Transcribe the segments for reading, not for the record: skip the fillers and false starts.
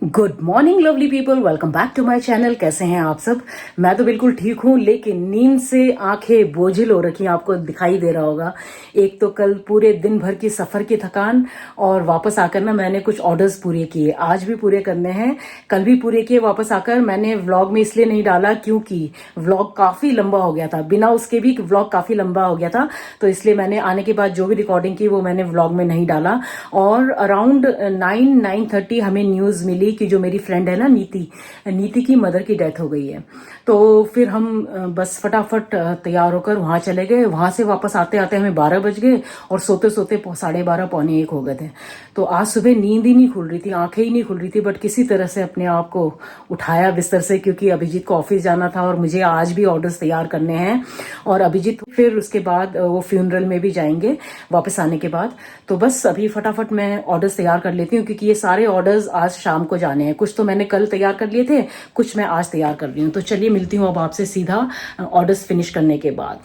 Good morning lovely people, welcome back to my channel. कैसे हैं आप सब? मैं तो बिल्कुल ठीक हूँ, लेकिन नींद से आंखें बोझिल हो रखी हैं। आपको दिखाई दे रहा होगा। एक तो कल पूरे दिन भर की सफ़र की थकान, और वापस आकर ना मैंने कुछ ऑर्डर्स पूरे किए। आज भी पूरे करने हैं, कल भी पूरे किए। वापस आकर मैंने व्लॉग में इसलिए नहीं डाला क्योंकि व्लॉग काफ़ी लंबा हो गया था। बिना उसके भी व्लॉग काफ़ी लंबा हो गया था, तो इसलिए मैंने आने के बाद जो भी रिकॉर्डिंग की वो मैंने व्लॉग में नहीं डाला। और अराउंड 9-9:30 हमें न्यूज़ मिली कि जो मेरी फ्रेंड है ना नीति की मदर की डेथ हो गई है। तो फिर हम बस फटाफट तैयार होकर वहाँ चले गए। वहाँ से वापस आते आते हमें 12 बज गए और सोते सोते 12:30 पौने 1 हो गए थे। तो आज सुबह नींद ही नहीं खुल रही थी, आंखें ही नहीं खुल रही थी, बट किसी तरह से अपने आप को उठाया बिस्तर से, क्योंकि अभिजीत को ऑफिस जाना था और मुझे आज भी ऑर्डर्स तैयार करने हैं। और अभिजीत फिर उसके बाद वो फ्यूनरल में भी जाएंगे वापस आने के बाद। तो बस अभी फटाफट मैं ऑर्डर्स तैयार कर लेती हूँ, क्योंकि ये सारे ऑर्डर्स आज शाम को जाने हैं। कुछ तो मैंने कल तैयार कर लिए थे, कुछ मैं आज तैयार कर रही हूँ। तो चलिए मिलती हूँ अब आपसे सीधा ऑर्डर्स फिनिश करने के बाद।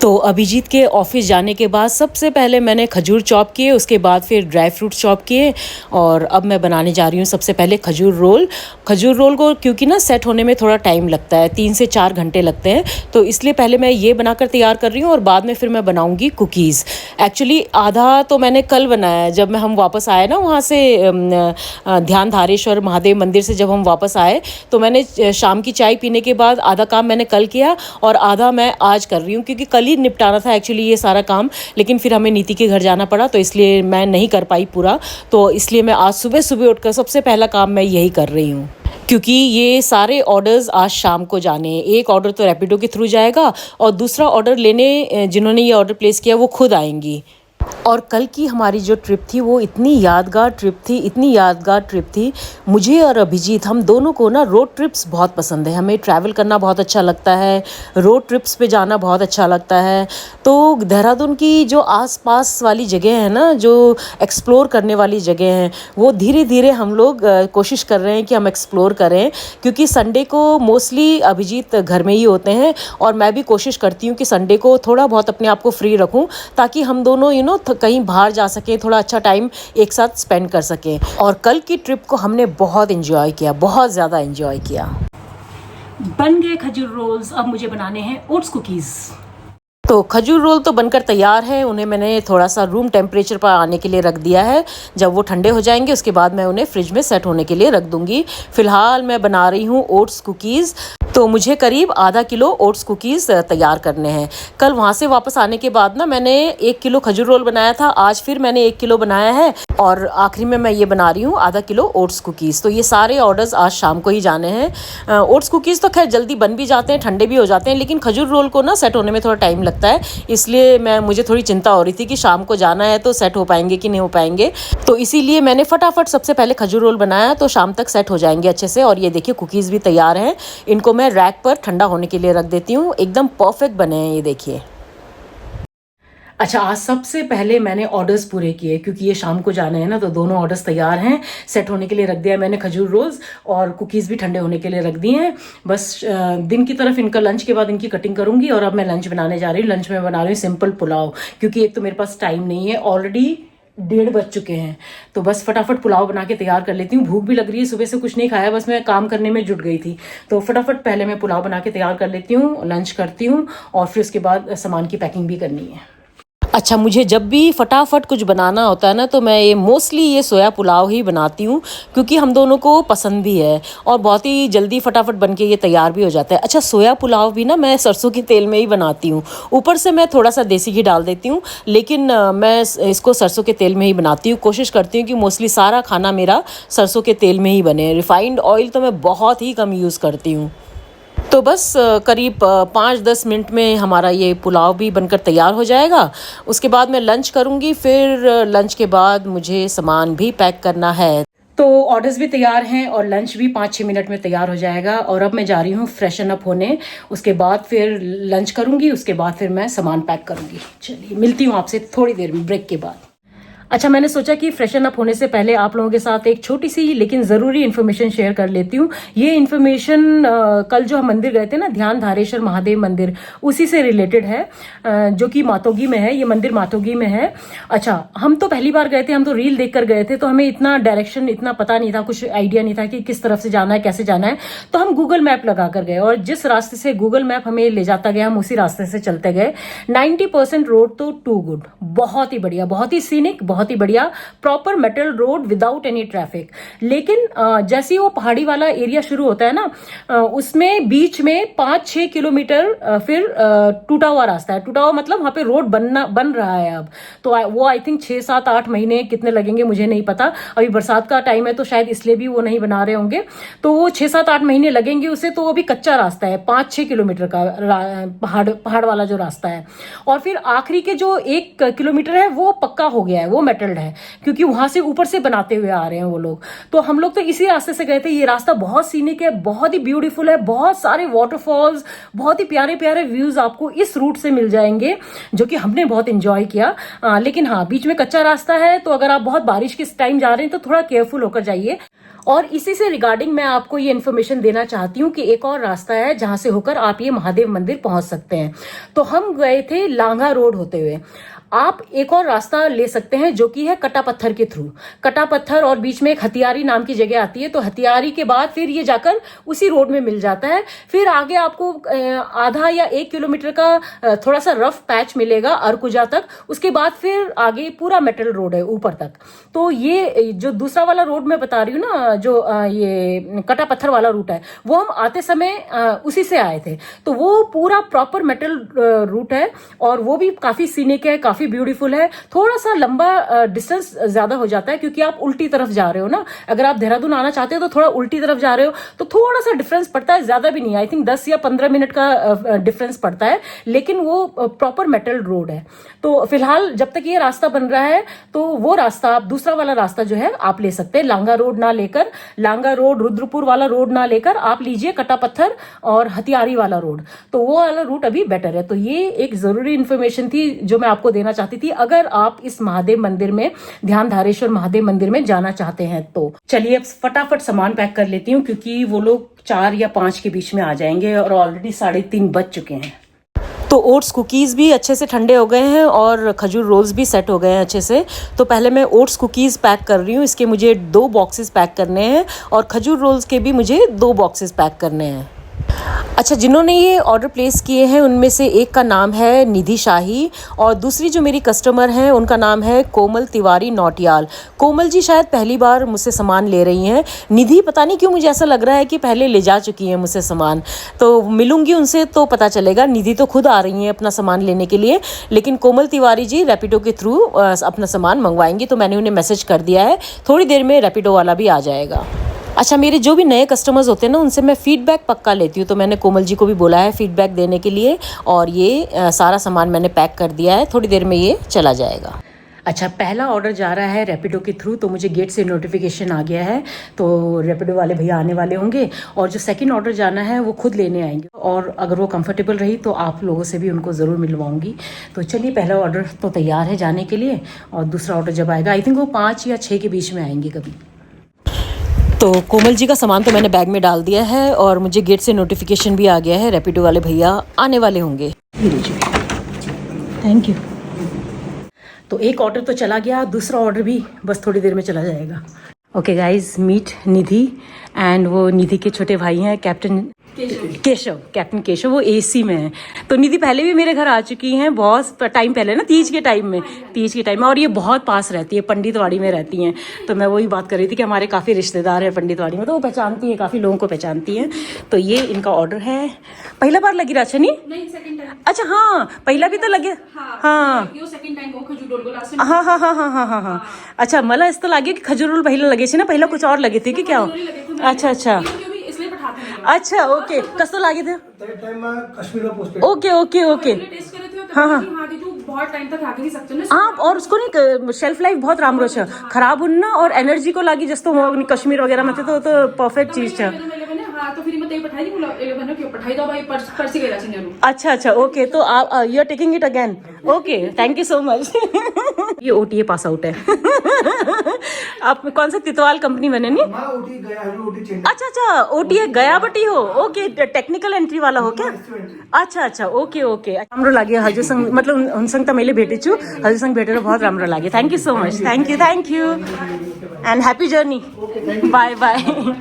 तो अभिजीत के ऑफिस जाने के बाद सबसे पहले मैंने खजूर चॉप किए, उसके बाद फिर ड्राई फ्रूट चॉप किए, और अब मैं बनाने जा रही हूँ सबसे पहले खजूर रोल। खजूर रोल को क्योंकि ना सेट होने में थोड़ा टाइम लगता है, 3 से 4 घंटे लगते हैं, तो इसलिए पहले मैं ये बनाकर तैयार कर रही हूँ और बाद में फिर मैं बनाऊँगी कुकीज़। एक्चुअली आधा तो मैंने कल बनाया है, जब हम वापस आए ना वहाँ से ध्यान धारेश्वर महादेव मंदिर से जब हम वापस आए, तो मैंने शाम की चाय पीने के बाद आधा काम मैंने कल किया और आधा मैं आज कर रही हूँ, क्योंकि कल ही निपटाना था एक्चुअली ये सारा काम। लेकिन फिर हमें नीति के घर जाना पड़ा, तो इसलिए मैं नहीं कर पाई पूरा। तो इसलिए मैं आज सुबह सुबह उठकर सबसे पहला काम मैं यही कर रही हूँ, क्योंकि ये सारे ऑर्डर्स आज शाम को जाने हैं। एक ऑर्डर तो रैपिडो के थ्रू जाएगा और दूसरा ऑर्डर लेने जिन्होंने ये ऑर्डर प्लेस किया वो खुद आएंगी। और कल की हमारी जो ट्रिप थी वो इतनी यादगार ट्रिप थी। मुझे और अभिजीत, हम दोनों को ना रोड ट्रिप्स बहुत पसंद है। हमें ट्रैवल करना बहुत अच्छा लगता है, रोड ट्रिप्स पे जाना बहुत अच्छा लगता है। तो देहरादून की जो आसपास वाली जगह है ना, जो एक्सप्लोर करने वाली जगह हैं, वो धीरे धीरे हम लोग कोशिश कर रहे हैं कि हम एक्सप्लोर करें, क्योंकि संडे को मोस्टली अभिजीत घर में ही होते हैं और मैं भी कोशिश करती हूँ कि संडे को थोड़ा बहुत अपने आप को फ्री रखूँ, ताकि हम दोनों कहीं बाहर जा सके, थोड़ा अच्छा टाइम एक साथ स्पेंड कर सके। और कल की ट्रिप को हमने बहुत एंजॉय किया, बहुत ज़्यादा एंजॉय किया। बन गए खजूर रोल्स, अब मुझे बनाने हैं ओट्स कुकीज़। तो खजूर रोल तो बनकर तैयार है, उन्हें मैंने थोड़ा सा रूम टेम्परेचर पर आने के लिए रख दिया है। जब वो ठंडे हो जाएंगे उसके बाद मैं उन्हें फ्रिज में सेट होने के लिए रख दूंगी। फिलहाल मैं बना रही हूँ ओट्स कुकीज़। तो मुझे करीब आधा किलो ओट्स कुकीज़ तैयार करने हैं। कल वहाँ से वापस आने के बाद ना मैंने 1 किलो खजूर रोल बनाया था, आज फिर मैंने 1 किलो बनाया है, और आखिरी में मैं ये बना रही हूँ आधा किलो ओट्स कुकीज़। तो ये सारे ऑर्डर्स आज शाम को ही जाने हैं। ओट्स कुकीज़ तो खैर जल्दी बन भी जाते हैं, ठंडे भी हो जाते हैं, लेकिन खजूर रोल को ना सेट होने में थोड़ा टाइम लगता है, इसलिए मुझे थोड़ी चिंता हो रही थी कि शाम को जाना है तो सेट हो पाएंगे कि नहीं हो पाएंगे। तो इसीलिए मैंने फटाफट सबसे पहले खजूर रोल बनाया, तो शाम तक सेट हो जाएंगे अच्छे से। और ये देखिए कुकीज़ भी तैयार हैं, इनको मैं रैक पर ठंडा होने के लिए रख देती हूँ। एकदम परफेक्ट बने हैं ये देखिए। अच्छा, आज सबसे पहले मैंने ऑर्डर्स पूरे किए, क्योंकि ये शाम को जाने हैं ना, तो दोनों ऑर्डर्स तैयार हैं, सेट होने के लिए रख दिया है मैंने खजूर रोल्स, और कुकीज़ भी ठंडे होने के लिए रख दिए हैं। बस दिन की तरफ इनका लंच के बाद इनकी कटिंग करूंगी। और अब मैं लंच बनाने जा रही हूँ। लंच में बना रही हूँ सिंपल पुलाव, क्योंकि एक तो मेरे पास टाइम नहीं है, ऑलरेडी 1:30 बज चुके हैं। तो बस फटाफट पुलाव बना के तैयार कर लेती हूँ। भूख भी लग रही है, सुबह से कुछ नहीं खाया, बस मैं काम करने में जुट गई थी। तो फटाफट पहले मैं पुलाव बना के तैयार कर लेती हूँ, लंच करती हूँ, और फिर उसके बाद सामान की पैकिंग भी करनी है। अच्छा, मुझे जब भी फटाफट कुछ बनाना होता है ना, तो मैं मोस्टली ये सोया पुलाव ही बनाती हूँ, क्योंकि हम दोनों को पसंद भी है और बहुत ही जल्दी फटाफट बन के ये तैयार भी हो जाता है। अच्छा, सोया पुलाव भी ना मैं सरसों के तेल में ही बनाती हूँ, ऊपर से मैं थोड़ा सा देसी घी डाल देती हूँ, लेकिन मैं इसको सरसों के तेल में ही बनाती हूँ। कोशिश करती हूँ कि मोस्टली सारा खाना मेरा सरसों के तेल में ही बने। रिफाइंड ऑयल तो मैं बहुत ही कम यूज़ करती हूँ। तो बस करीब 5-10 मिनट में हमारा ये पुलाव भी बनकर तैयार हो जाएगा। उसके बाद मैं लंच करूँगी, फिर लंच के बाद मुझे सामान भी पैक करना है। तो ऑर्डर्स भी तैयार हैं और लंच भी 5-6 मिनट में तैयार हो जाएगा। और अब मैं जा रही हूँ फ्रेशन अप होने, उसके बाद फिर लंच करूँगी, उसके बाद फिर मैं सामान पैक करूँगी। चलिए मिलती हूँ आपसे थोड़ी देर में, ब्रेक के बाद। अच्छा, मैंने सोचा कि फ्रेशन अप होने से पहले आप लोगों के साथ एक छोटी सी लेकिन ज़रूरी इन्फॉर्मेशन शेयर कर लेती हूँ। ये इन्फॉर्मेशन कल जो हम मंदिर गए थे ना, ध्यान धारेश्वर महादेव मंदिर, उसी से रिलेटेड है, जो कि मातोगी में है। ये मंदिर मातोगी में है। अच्छा, हम तो पहली बार गए थे, हम तो रील देख कर गए थे, तो हमें इतना डायरेक्शन इतना पता नहीं था, कुछ आइडिया नहीं था कि किस तरफ से जाना है, कैसे जाना है। तो हम गूगल मैप लगा कर गए और जिस रास्ते से गूगल मैप हमें ले जाता गया, हम उसी रास्ते से चलते गए। 90% रोड तो टू गुड, बहुत ही बढ़िया, बहुत ही सीनिक, बहुत ही बढ़िया, proper metal road without any traffic. लेकिन जैसे ही वो पहाड़ी वाला एरिया शुरू होता है ना, उसमें बीच में 5-6 किलोमीटर फिर टूटा हुआ रास्ता है। टूटा हुआ मतलब वहां पे रोड बन रहा है अब। तो वो आई थिंक 6-7-8 महीने कितने लगेंगे मुझे नहीं पता। अभी बरसात का टाइम है तो शायद इसलिए भी वो नहीं बना रहे होंगे। तो वो 6-7-8 महीने लगेंगे उसे। तो वो भी कच्चा रास्ता है, 5-6 किलोमीटर का पहाड़ वाला जो रास्ता है। और फिर आखिरी के जो 1 किलोमीटर है वो पक्का हो गया है, वो मेटल्ड है, क्योंकि वहां से ऊपर से बनाते हुए आ रहे हैं वो लोग। तो हम लोग तो इसी रास्ते से गए थे। ये रास्ता बहुत सीनिक है, बहुत ही ब्यूटीफुल है, बहुत सारे वाटरफॉल्स, बहुत ही प्यारे प्यारे व्यूज आपको इस रूट से मिल जाएंगे, जो कि हमने बहुत एंजॉय किया। लेकिन हाँ, बीच में कच्चा रास्ता है, तो अगर आप बहुत बारिश के टाइम जा रहे हैं तो थोड़ा केयरफुल होकर जाइए। और इसी से रिगार्डिंग मैं आपको ये इन्फॉर्मेशन देना चाहती हूँ कि एक और रास्ता है जहां से होकर आप ये महादेव मंदिर पहुंच सकते हैं। तो हम गए थे लांघा रोड होते हुए। आप एक और रास्ता ले सकते हैं जो कि है कटा पत्थर के थ्रू। कटा पत्थर और बीच में एक हथियारी नाम की जगह आती है, तो हथियारी के बाद फिर ये जाकर उसी रोड में मिल जाता है। फिर आगे आपको आधा या 1 किलोमीटर का थोड़ा सा रफ पैच मिलेगा अरकुजा तक। उसके बाद फिर आगे पूरा मेटल रोड है ऊपर तक। तो ये जो दूसरा वाला रोड मैं बता रही हूँ ना, जो ये कटा पत्थर वाला रूट है, वो हम आते समय उसी से आए थे। तो वो पूरा प्रॉपर मेटल रूट है और वो भी काफी सीनिक है, काफी ब्यूटीफुल है। थोड़ा सा लंबा डिस्टेंस ज्यादा हो जाता है क्योंकि आप उल्टी तरफ जा रहे हो ना। अगर आप देहरादून आना चाहते हो तो थोड़ा उल्टी तरफ जा रहे हो, तो थोड़ा सा डिफरेंस पड़ता है, ज्यादा भी नहीं, आई थिंक 10 या 15 मिनट का डिफरेंस पड़ता है। लेकिन वो प्रॉपर मेटल रोड है। तो फिलहाल जब तक ये रास्ता बन रहा है, तो वो रास्ता आप दूसरा वाला रास्ता जो है आप ले सकते हैं। लांगा रोड ना लेकर, लांगा रोड रुद्रपुर वाला रोड ना लेकर आप लीजिए कटा पत्थर और हथियारी वाला रोड। तो वो वाला रूट अभी बेटर है। तो ये एक जरूरी इंफॉर्मेशन थी जो मैं आपको देना चाहती थी, अगर आप इस महादेव मंदिर में, ध्यान धारेश्वर महादेव मंदिर में जाना चाहते हैं। तो चलिए अब फटाफट सामान पैक कर लेती हूँ, क्योंकि वो लोग 4 या 5 के बीच में आ जाएंगे और ऑलरेडी 3:30 बज चुके हैं। तो ओट्स कुकीज़ भी अच्छे से ठंडे हो गए हैं और खजूर रोल्स भी सेट हो गए हैं अच्छे से। तो पहले मैं ओट्स कुकीज़ पैक कर रही हूँ। इसके मुझे 2 बॉक्सेस पैक करने हैं और खजूर रोल्स के भी मुझे 2 बॉक्सेस पैक करने हैं। अच्छा, जिन्होंने ये ऑर्डर प्लेस किए हैं उनमें से एक का नाम है निधि शाही और दूसरी जो मेरी कस्टमर हैं उनका नाम है कोमल तिवारी नौटियाल। कोमल जी शायद पहली बार मुझसे सामान ले रही हैं। निधि पता नहीं क्यों मुझे ऐसा लग रहा है कि पहले ले जा चुकी हैं मुझसे सामान। तो मिलूंगी उनसे तो पता चलेगा। निधि तो खुद आ रही हैं अपना सामान लेने के लिए, लेकिन कोमल तिवारी जी रैपिडो के थ्रू अपना सामान मंगवाएंगी। तो मैंने उन्हें मैसेज कर दिया है, थोड़ी देर में रैपिडो वाला भी आ जाएगा। अच्छा, मेरे जो भी नए कस्टमर्स होते हैं ना, उनसे मैं फीडबैक पक्का लेती हूँ। तो मैंने कोमल जी को भी बोला है फीडबैक देने के लिए और ये सारा सामान मैंने पैक कर दिया है, थोड़ी देर में ये चला जाएगा। अच्छा, पहला ऑर्डर जा रहा है रैपिडो के थ्रू, तो मुझे गेट से नोटिफिकेशन आ गया है, तो रैपिडो वाले भैया आने वाले होंगे। और जो सेकंड ऑर्डर जाना है वो खुद लेने आएंगे, और अगर वो कंफर्टेबल रही तो आप लोगों से भी उनको ज़रूर मिलवाऊंगी। तो चलिए, पहला ऑर्डर तो तैयार है जाने के लिए, और दूसरा ऑर्डर जब आएगा आई थिंक वो 5 या 6 के बीच में आएंगे कभी। तो कोमल जी का सामान तो मैंने बैग में डाल दिया है और मुझे गेट से नोटिफिकेशन भी आ गया है, रैपिडो वाले भैया आने वाले होंगे। Thank you. तो एक ऑर्डर तो चला गया, दूसरा ऑर्डर भी बस थोड़ी देर में चला जाएगा। Okay guys, meet Nidhi, and वो निधि के छोटे भाई हैं कैप्टन केशव, वो एसी में है। तो निधि पहले भी मेरे घर आ चुकी हैं बहुत टाइम पहले ना, तीज के टाइम में, और ये बहुत पास रहती है, पंडितवाड़ी में रहती हैं। तो मैं वही बात कर रही थी कि हमारे काफ़ी रिश्तेदार हैं पंडितवाड़ी में, तो वो पहचानती हैं, काफ़ी लोगों को पहचानती हैं। तो ये इनका ऑर्डर है। पहला बार लगी राशनी? नहीं, सेकंड टाइम। अच्छा हाँ, पहला भी तो लगे। हाँ, हाँ। अच्छा, मला इसको लगे कि खजूर रोल पहले लगे ना, पहला कुछ और लगे थे कि क्या? अच्छा, ओके। कसं लागे थे? ओके। हाँ, बहुत टाइम तक आगे सकते हैं आप, और उसको नहीं शेल्फ लाइफ बहुत राम रोज खराब होना और एनर्जी को लागी जस्तो कश्मीर वगैरह में तो परफेक्ट चीज है। तो फिर मत पठाई दी बोला ए बनो क्यों पठाई दो भाई परसी गया सिनेरू। अच्छा अच्छा, ओके, तो आप you are taking it again. Okay, thank you so much. ये ओटीए पास आउट है। आप कौन सा तितवाल कंपनी बने नहीं? अच्छा अच्छा, ओटीए गया बटी हो। ओके, टेक्निकल एंट्री वाला हो क्या? अच्छा अच्छा, ओके ओके। रामरो लागे हजू संग, मतलब उन संग तो मेले भेटे छु, हजू संग भेटे तो बहुत रामरो लागे। Thank you so much, thank you and happy journey. Bye bye.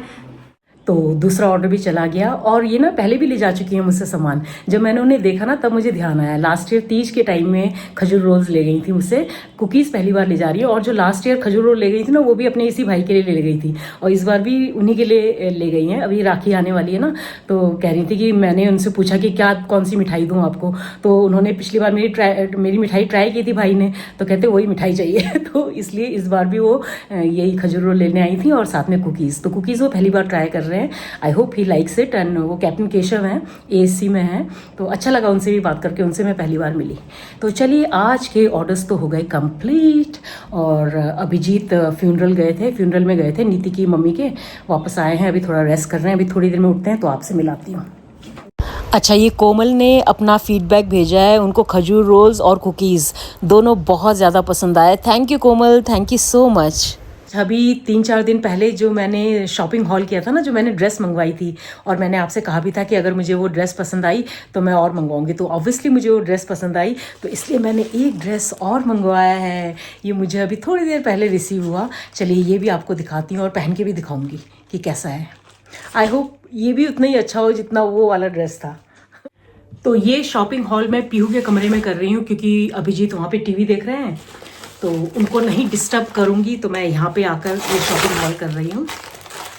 तो दूसरा ऑर्डर भी चला गया, और ये ना पहले भी ले जा चुकी हैं मुझसे सामान। जब मैंने उन्हें देखा ना तब मुझे ध्यान आया, लास्ट ईयर तीज के टाइम में खजूर रोल्स ले गई थी मुझसे, कुकीज़ पहली बार ले जा रही है। और जो लास्ट ईयर खजूर रोल ले गई थी ना, वो भी अपने इसी भाई के लिए ले गई थी, और इस बार भी उन्हीं के लिए ले गई हैं। अभी राखी आने वाली है ना, तो कह रही थी कि मैंने उनसे पूछा कि क्या कौन सी मिठाई दूँ आपको, तो उन्होंने पिछली बार मेरी मिठाई ट्राई की थी भाई ने, तो कहते वही मिठाई चाहिए। तो इसलिए इस बार भी वो यही खजूर रोल लेने आई थी, और साथ में कुकीज़। तो कुकीज़ वो पहली बार ट्राई कर रहे हैं। I hope he likes it. And वो कैप्टन केशव हैं, एएससी में हैं, तो अच्छा लगा उनसे भी बात करके, उनसे मैं पहली बार मिली। तो चलिए, आज के ऑर्डर्स तो हो गए कंप्लीट। और अभिजीत फ्यूनरल गए थे, फ्यूनरल में गए थे नीति की मम्मी के, वापस आए हैं, अभी थोड़ा रेस्ट कर रहे हैं, अभी थोड़ी देर में उठते हैं तो आपसे मिलाती हूँ। अच्छा, ये कोमल ने अपना फीडबैक भेजा है, उनको खजूर रोल्स और कुकीज़ दोनों बहुत ज़्यादा पसंद आए। Thank you Komal, thank you so much. अभी 3-4 दिन पहले जो मैंने शॉपिंग हॉल किया था ना, जो मैंने ड्रेस मंगवाई थी, और मैंने आपसे कहा भी था कि अगर मुझे वो ड्रेस पसंद आई तो मैं और मंगवाऊंगी, तो ऑब्वियसली मुझे वो ड्रेस पसंद आई, तो इसलिए मैंने एक ड्रेस और मंगवाया है। ये मुझे अभी थोड़ी देर पहले रिसीव हुआ। चलिए, ये भी आपको दिखाती हूँ और पहन के भी दिखाऊंगी कि कैसा है। आई होप ये भी उतना ही अच्छा हो जितना वो वाला ड्रेस था। तो ये शॉपिंग हॉल मैं पीहू के कमरे में कर रही हूँ, क्योंकि अभिजीत वहाँ पे टीवी देख रहे हैं, तो उनको नहीं डिस्टर्ब करूँगी, तो मैं यहाँ पे आकर ये शॉपिंग हॉल कर रही हूँ।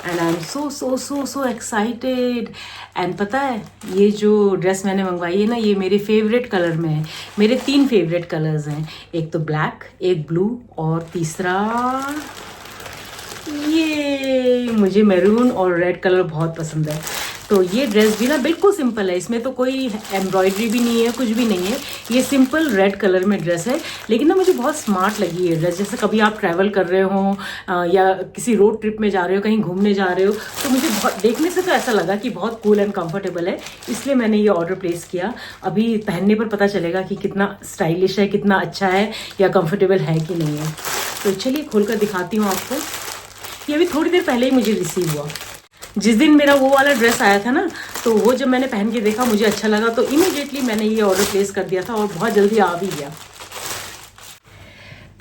And I am so so so so excited. And पता है, ये जो ड्रेस मैंने मंगवाई है ना, ये मेरे फेवरेट कलर में है। मेरे 3 फेवरेट कलर्स हैं, एक तो ब्लैक, एक ब्लू, और तीसरा ये मुझे मैरून और रेड कलर बहुत पसंद है। तो ये ड्रेस भी ना बिल्कुल सिंपल है, इसमें तो कोई एम्ब्रॉयडरी भी नहीं है, कुछ भी नहीं है। ये सिंपल रेड कलर में ड्रेस है, लेकिन ना मुझे बहुत स्मार्ट लगी है ड्रेस। जैसे कभी आप ट्रैवल कर रहे हो या किसी रोड ट्रिप में जा रहे हो, कहीं घूमने जा रहे हो, तो मुझे बहुत देखने से तो ऐसा लगा कि बहुत कूल एंड कंफर्टेबल है, इसलिए मैंने ये ऑर्डर प्लेस किया। अभी पहनने पर पता चलेगा कि कितना स्टाइलिश है, कितना अच्छा है, या कंफर्टेबल है कि नहीं है। तो चलिए खोल कर दिखाती हूँ आपको। ये अभी थोड़ी देर पहले ही मुझे रिसीव हुआ। जिस दिन मेरा वो वाला ड्रेस आया था ना, तो वो जब मैंने पहन के देखा, मुझे अच्छा लगा, तो इमीडिएटली मैंने ये ऑर्डर प्लेस कर दिया था, और बहुत जल्दी आ भी गया।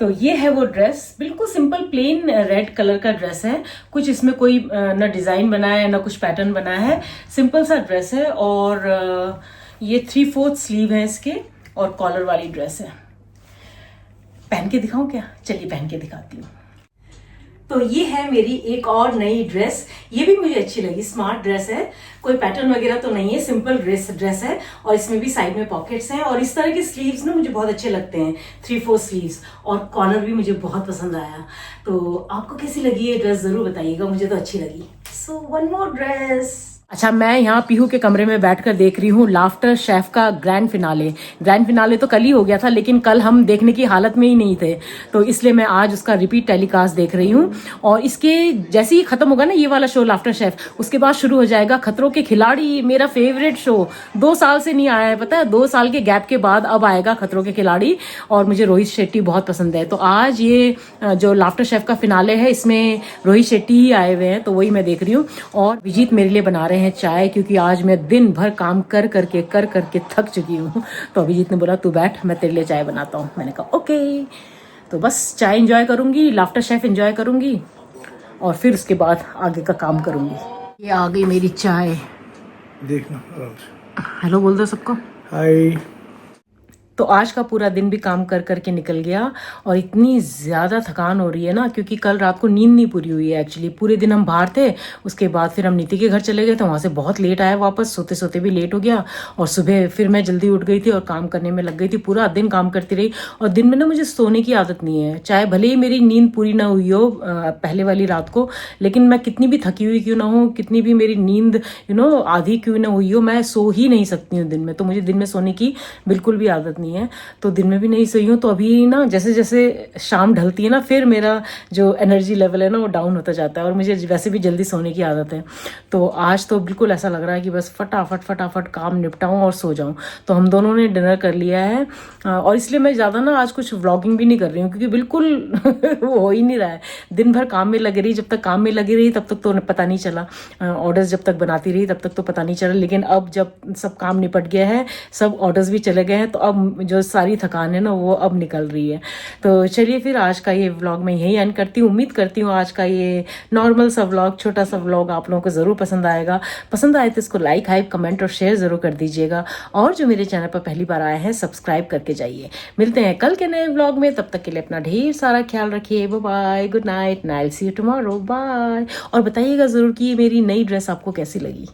तो ये है वो ड्रेस, बिल्कुल सिंपल प्लेन रेड कलर का ड्रेस है। कुछ इसमें कोई ना डिज़ाइन बना है, ना कुछ पैटर्न बना है, सिंपल सा ड्रेस है। और ये 3/4 स्लीव है इसके, और कॉलर वाली ड्रेस है। पहन के दिखाऊं क्या? चलिए पहन के दिखाती हूँ। तो ये है मेरी एक और नई ड्रेस, ये भी मुझे अच्छी लगी। स्मार्ट ड्रेस है, कोई पैटर्न वगैरह तो नहीं है, सिंपल ड्रेस है, और इसमें भी साइड में पॉकेट्स हैं, और इस तरह के स्लीव्स ना मुझे बहुत अच्छे लगते हैं, 3/4 स्लीव्स, और कॉलर भी मुझे बहुत पसंद आया। तो आपको कैसी लगी ये ड्रेस जरूर बताइएगा, मुझे तो अच्छी लगी। So one more dress. अच्छा, मैं यहाँ पीहू के कमरे में बैठकर देख रही हूँ लाफ्टर शेफ का ग्रैंड फिनाले। ग्रैंड फिनाले तो कल ही हो गया था, लेकिन कल हम देखने की हालत में ही नहीं थे, तो इसलिए मैं आज उसका रिपीट टेलीकास्ट देख रही हूँ। और इसके जैसे ही खत्म होगा ना ये वाला शो लाफ्टर शेफ, उसके बाद शुरू हो जाएगा खतरों के खिलाड़ी, मेरा फेवरेट शो। 2 साल से नहीं आया है, पता है, 2 साल के गैप के बाद अब आएगा खतरों के खिलाड़ी, और मुझे रोहित शेट्टी बहुत पसंद है। तो आज ये जो लाफ्टर शेफ का फिनाले है, इसमें रोहित शेट्टी ही आए हुए हैं, तो वही मैं देख रही हूँ। और अभिजीत मेरे लिए बना रहे हैं चाय, क्योंकि आज मैं दिन भर काम कर करके थक चुकी हूँ। तो अभिजीत ने बोला तू बैठ, मैं तेरे लिए चाय बनाता हूँ। मैंने कहा ओके। तो बस चाय एंजॉय करूंगी, लाफ्टर शेफ एंजॉय करूंगी, और फिर उसके बाद आगे का काम करूंगी। ये आ गई मेरी चाय, देखना। हेलो बोल दो सबको, हाय। तो आज का पूरा दिन भी काम कर करके निकल गया, और इतनी ज़्यादा थकान हो रही है ना, क्योंकि कल रात को नींद नहीं पूरी हुई है। एक्चुअली पूरे दिन हम बाहर थे, उसके बाद फिर हम नीति के घर चले गए, तो वहाँ से बहुत लेट आया वापस, सोते सोते भी लेट हो गया, और सुबह फिर मैं जल्दी उठ गई थी और काम करने में लग गई थी। पूरा दिन काम करती रही, और दिन में ना मुझे सोने की आदत नहीं है, चाहे भले ही मेरी नींद पूरी ना हुई हो पहले वाली रात को, लेकिन मैं कितनी भी थकी हुई क्यों ना हो, कितनी भी मेरी नींद आधी क्यों ना हुई हो, मैं सो ही नहीं सकती हूँ दिन में। तो मुझे दिन में सोने की बिल्कुल भी आदत नहीं है। नहीं है, तो दिन में भी नहीं सोई हूँ। तो अभी ना जैसे जैसे शाम ढलती है ना, फिर मेरा जो एनर्जी लेवल है ना वो डाउन होता जाता है, और मुझे वैसे भी जल्दी सोने की आदत है। तो आज तो बिल्कुल ऐसा लग रहा है कि बस फटाफट फटाफट काम निपटाऊँ और सो जाऊँ। तो हम दोनों ने डिनर कर लिया है, और इसलिए मैं ज़्यादा ना आज कुछ व्लॉगिंग भी नहीं कर रही हूँ, क्योंकि बिल्कुल वो हो ही नहीं रहा है। दिन भर काम में लगी रही, जब तक काम में लगी रही तब तक तो पता नहीं चला, ऑर्डर्स जब तक बनाती रही तब तक तो पता नहीं चला। लेकिन अब जब सब काम निपट गया है, सब ऑर्डर्स भी चले गए हैं, तो अब जो सारी थकान है ना वो अब निकल रही है। तो चलिए फिर आज का ये व्लॉग मैं यही एंड करती हूँ। उम्मीद करती हूँ आज का ये नॉर्मल सा व्लॉग, छोटा सा व्लॉग आप लोगों को ज़रूर पसंद आएगा। पसंद आए तो इसको लाइक, हाइप, कमेंट और शेयर ज़रूर कर दीजिएगा। और जो मेरे चैनल पर पहली बार आए हैं, सब्सक्राइब करके जाइए। मिलते हैं कल के नए व्लॉग में, तब तक के लिए अपना ढेर सारा ख्याल रखिए। Bye bye, good night, I will see you tomorrow, bye. और बताइएगा ज़रूर कि मेरी नई ड्रेस आपको कैसी लगी।